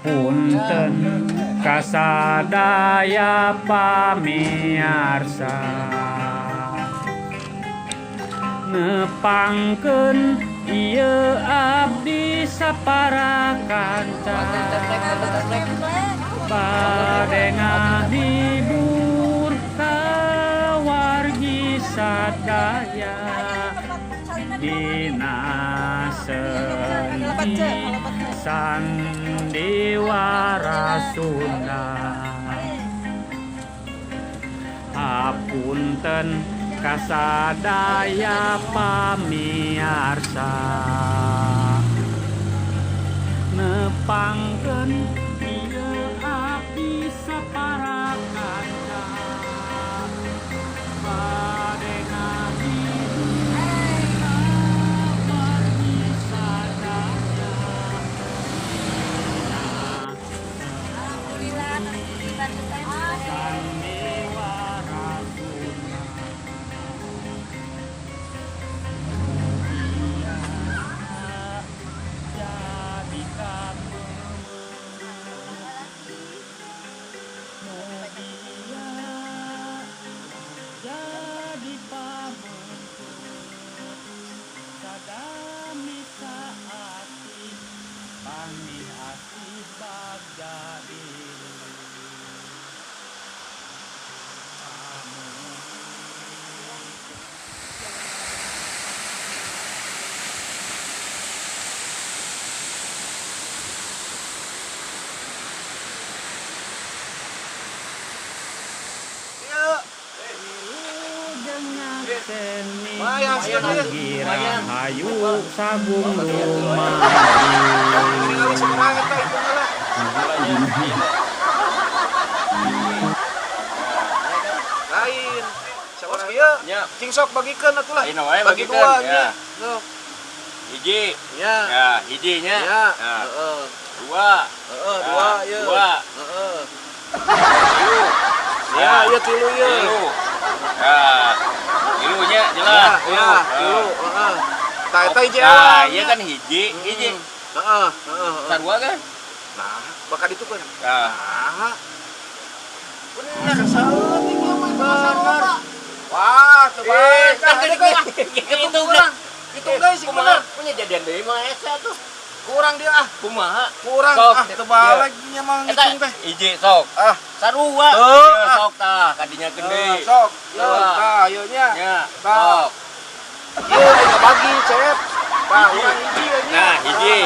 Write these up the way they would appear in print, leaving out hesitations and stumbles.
Punten kasadaya pamirsa nepangkeun ieu abdi saparakanca bade ngahibur kawargi sadaya dina sendi sandiwara Sunda. Hapunten kasadaya pamirsa nepangkeun ieu abdi saparakanca bade ngahibur kawargi sadaya sandiwara Sunda. Jadikan jadi pamengku sadami saati panih asih bagdadi Gira hayu sagung lain sawas kieu cing sok bagikeun atuh lah bagi dua nya Hiji. ya Ya, hijinya. ya Nah, dua. dua ya Dua. Tilu. ya ya tilu ya Tilu. Ya. Tilunya jelas. ya tilu tah eta hiji Nah, ewang iya kan hiji, hiji. heeh Sarua kan? nah bakal ditukeun Nah, nah bener saeutik ieu mah bener wah coba itu kurang itu guys sih bener punya jadian deui mah eta tuh. kurang dia ah Kumaha? kurang Sok. tebal lagi nya mah Eta ngitung teh hiji sok. Sarua. Tuh, Ieu sok tah kadinya gede. sok ya Dua. tah ieu nya Ya, Tah. sok. ieu aya bagi cep tah Hiji. urang hiji ieu nya Nah, hiji.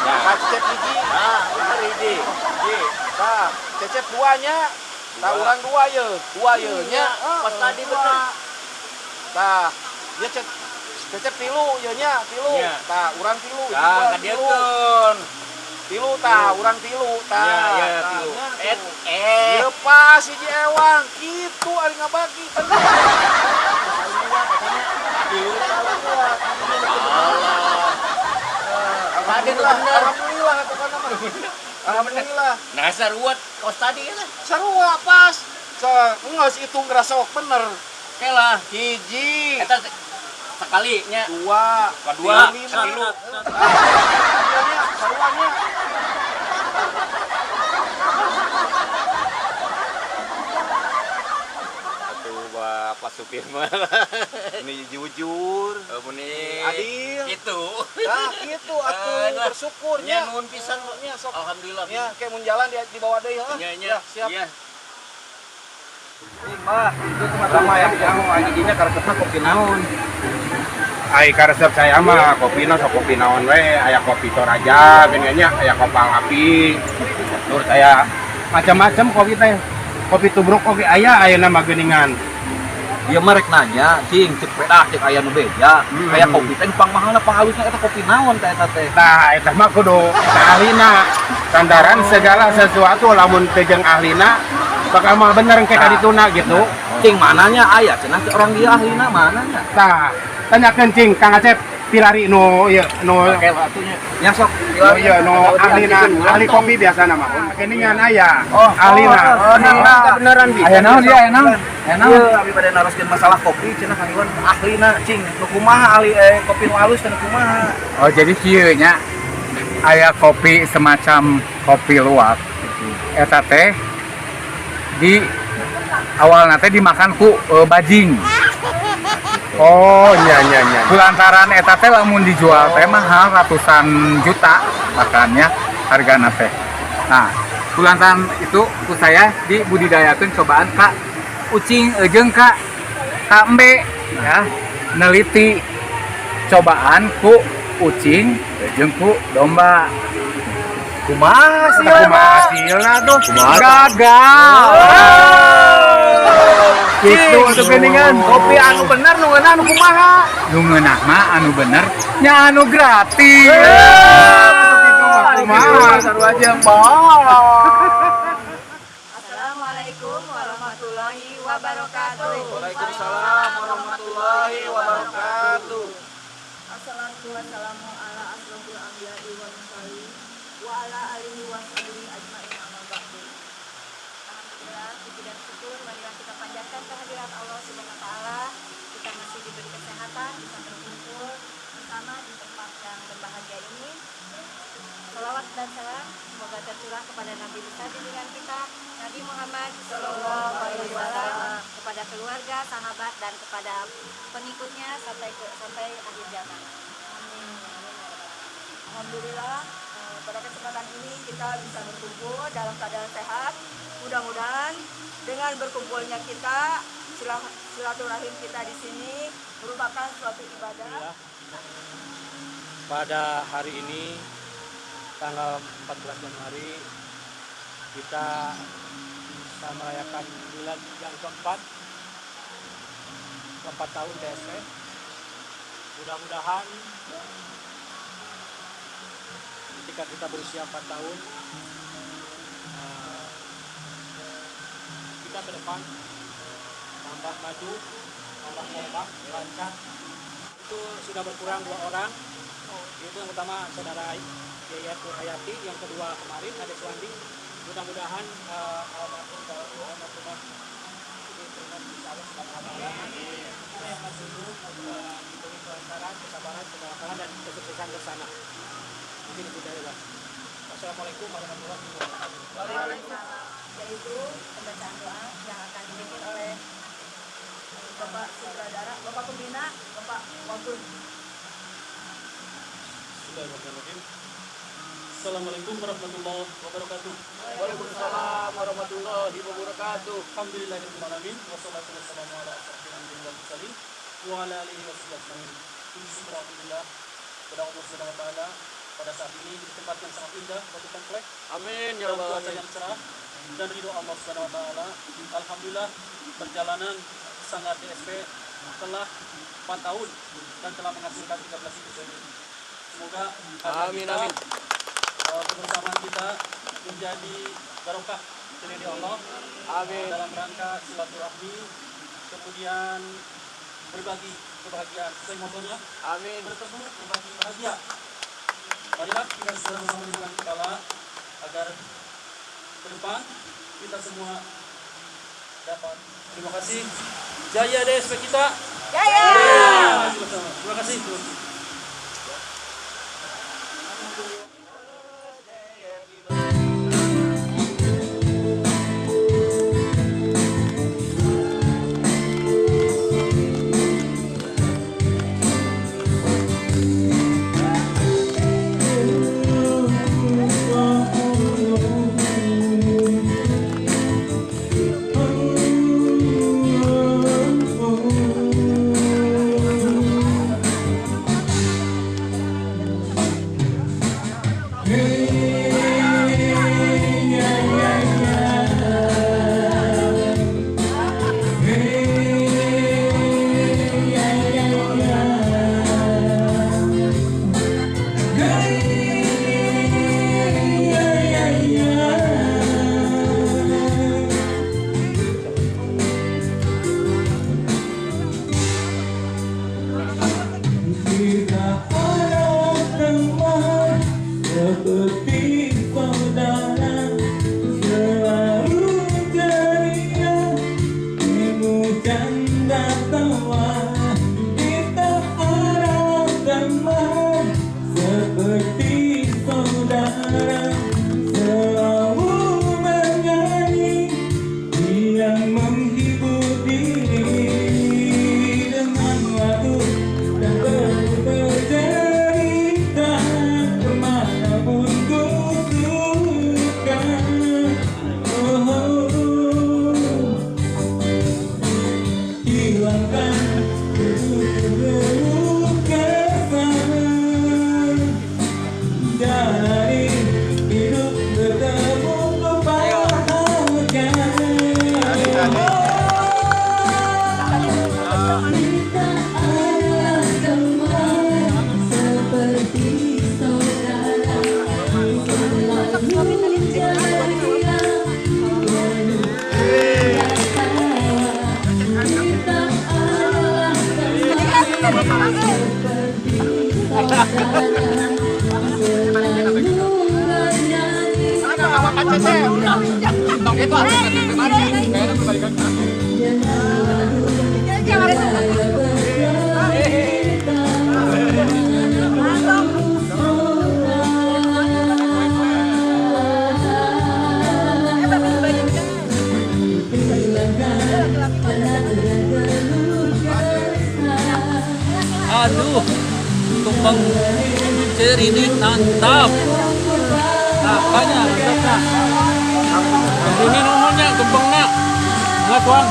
nah Nah. cecep hiji Nah, bener hiji. Hiji. tah cecep dua nya tah Dua. urang dua ieu nya Pas tadi bener. tah ieu cecep tilu ieu nya tilu Iya. tah urang tilu Nah, tilu kadieun. tilu tah urang tilu tah Ya, ya, tah, tilu. nya, Eh, tuh. eh. Ieu pas hiji ewang kitu ari ngabagi kan Tadi tuh bener. Alhamdulillah atuh kana mah. Alhamdulillah. Nah, sarua kos tadi kan. Sarua pas. Geus hitung ngerasok bener. Oke lah. Hiji, Eta sekali nya. dua, Kedua, lima, katilu. Ieu saruanya. Atuh Bapak supir mah. Ini jujur, Muni adil. itu. Nah, gitu atuh bersyukur Nya nya. nuhun pisan. Nya sok. Alhamdulillah. Ya, kayak mun jalan di bawah deui heuh. Nya siap. Iya. Mbah, itu pertama ya yang anjingnya karesepna kopi naon. Ai karesep saya mah kopina sok kopi naon we, aya kopi Toraja, geunya aya kopang api. Terus aya macam-macam kopi teh. Kopi tubruk oge aya mah geuningan. Dia merek nanya, cing cek pedah cek aya nu beja. Aya kopi teh pang mahalna pang halusna eta kopi naon teh eta teh. Tah eta mah kudu ka ahlina. Sandaran segala sesuatu lamun teu jeung ahlina bakal mah bener engke ka dituna gitu. Cing mananya aya cenah cek orang dia ahlina mananya. Tah, tanyakeun cing Kang Acep pilari nu ieu nu Oke lah atunya. Nya sok oh iya nu ahlina, ahli kopi biasa nama. Keningan aya. Oh, ahlina. beneran bi. Aya naon dia, aya naon? Aya naon abi pada naroskeun masalah kopi cenah Kang Iwan ahlina cing nu kumaha ahli kopi nu alus teh nu kumaha. Oh jadi kieu nya. aya kopi semacam kopi luwak eta teh di awal nanti dimakan ku bajing. Oh, nya. Kulantaran eta teh lamun dijual teh mahal ratusan juta makannya hargana teh. Nah, kulantaran itu ku saya dibudidayakeun cobaan ka ucing jeung ka embe ya, neliti cobaan ku ucing jeung ku domba. Kumaha hasilna tuh? Gagal. Gitu atuh geuningan. Kopi anu bener nu ngeunah anu kumaha? Nu ngeunah mah anu bener nya anu gratis. Kumaha saru aja, Assalamualaikum warahmatullahi wabarakatuh. Waalaikumsalam warahmatullahi wabarakatuh. Assalatu wassalamu ala asrofil anbiya'i wal mursalin wa ala alihi wa sahbihi ajmain amma ba'du. Alhamdulillah, puji dan syukur marilah kita panjatkan kehadirat Allah Subhanahu wa taala. Kita masih diberi kesehatan, bisa berkumpul bersama di tempat yang berbahagia ini. Salawat dan salam semoga tercurah kepada Nabi besar junjungan kita Nabi Muhammad Sallallahu Alaihi Wasallam, kepada keluarga, sahabat dan kepada pengikutnya sampai akhir zaman. Amin. Alhamdulillah, pada kesempatan ini kita bisa berkumpul dalam keadaan sehat. Mudah-mudahan dengan berkumpulnya kita, silaturahim kita di sini merupakan suatu ibadah. Pada hari ini tanggal 14 Januari kita bisa merayakan bulan yang keempat tahun DSP. Mudah-mudahan ketika kita berusia 4 tahun kita ke depan tambah maju, tambah kompak, lancar. Itu sudah berkurang 2 orang. Itu yang pertama saudara Yayat Hayati, yang kedua kemarin ada Suwandi. Mudah-mudahan almarhumah ini dengan Allah Subhanahu wa taala yang masih hidup diberi kelancaran, kesabaran, keberkahan dan kesuksesan bersama. Mungkin itu dari Allah. Wassalamualaikum warahmatullahi wabarakatuh. Waalaikumsalam. Yaitu pembacaan doa yang akan dipimpin oleh Bapak Sutradara, Bapak Pembina, Bapak Wakil. Bismillahirrahmanirrahim. Assalamualaikum warahmatullahi wabarakatuh. Waalaikumsalam warahmatullahi wabarakatuh. Alhamdulillahirabbil alamin wassalatu wassalamu ala asyrofil anbiya'i wal mursalin wa ala alihi washabbihi ajmain. Puji syukur alhamdulillah kepada Allah Subhanahu wa taala pada saat ini di tempat yang sangat indah, batu komplek. Amin ya Dalam Allah. cuaca yang cerah dan ridho Allah Subhanahu wa taala. Alhamdulillah perjalanan Sanggar DSP telah 4 tahun dan telah menghasilkan 13 individu. Semoga Amin, amin. kebersamaan kita menjadi barokah dari Allah. Amin. Dalam rangka silaturahmi, kemudian berbagi kebahagiaan sesuai motonya. Amin. Bertemu berbagi bahagia. Marilah kita bersama dengan kepala agar ke depan kita semua dapat. Terima kasih. Jaya DSP kita. Jaya. Terima kasih. Aduh, tumpeng cerinik mantap. Apanya mantap nah. Ini nuhunnya tumpengnya. Nggak tuan.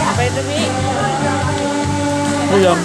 Apa itu, Mi? Belum.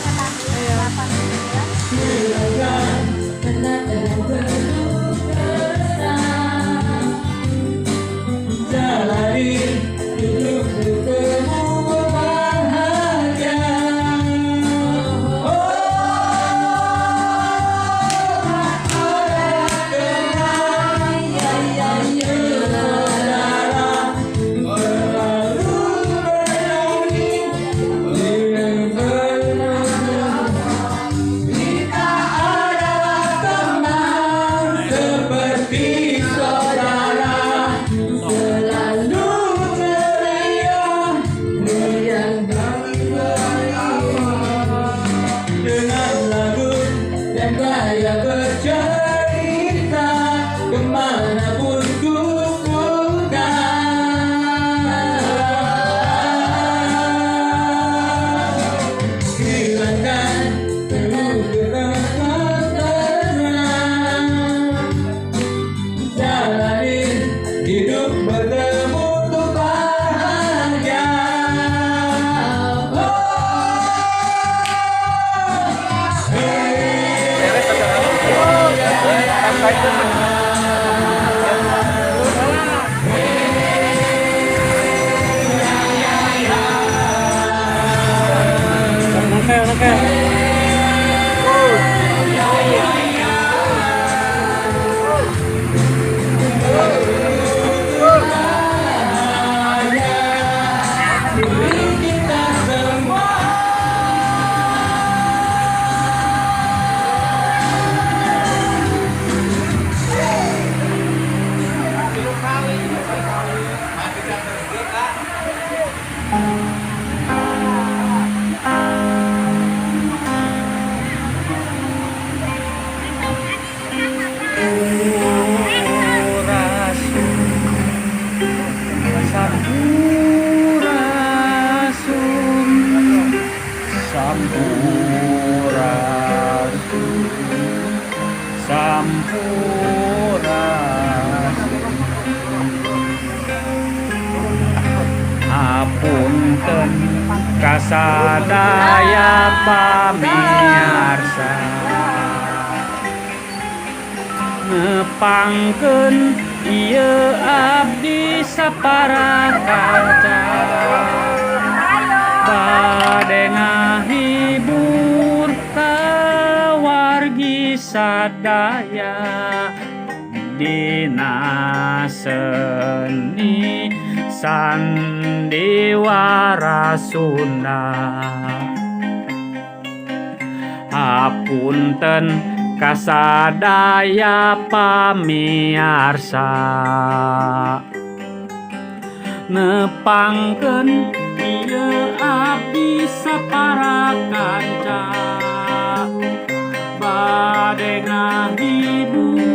Apunten kasadaya pamirsa ngepangkeun ieu abdi saparakaca bade ngahibur kawargi sadaya dina seni sandiwara Sunda. Apunten kasadaya pamirsa nepangkeun ieu abdi saparakanca bade ngahibur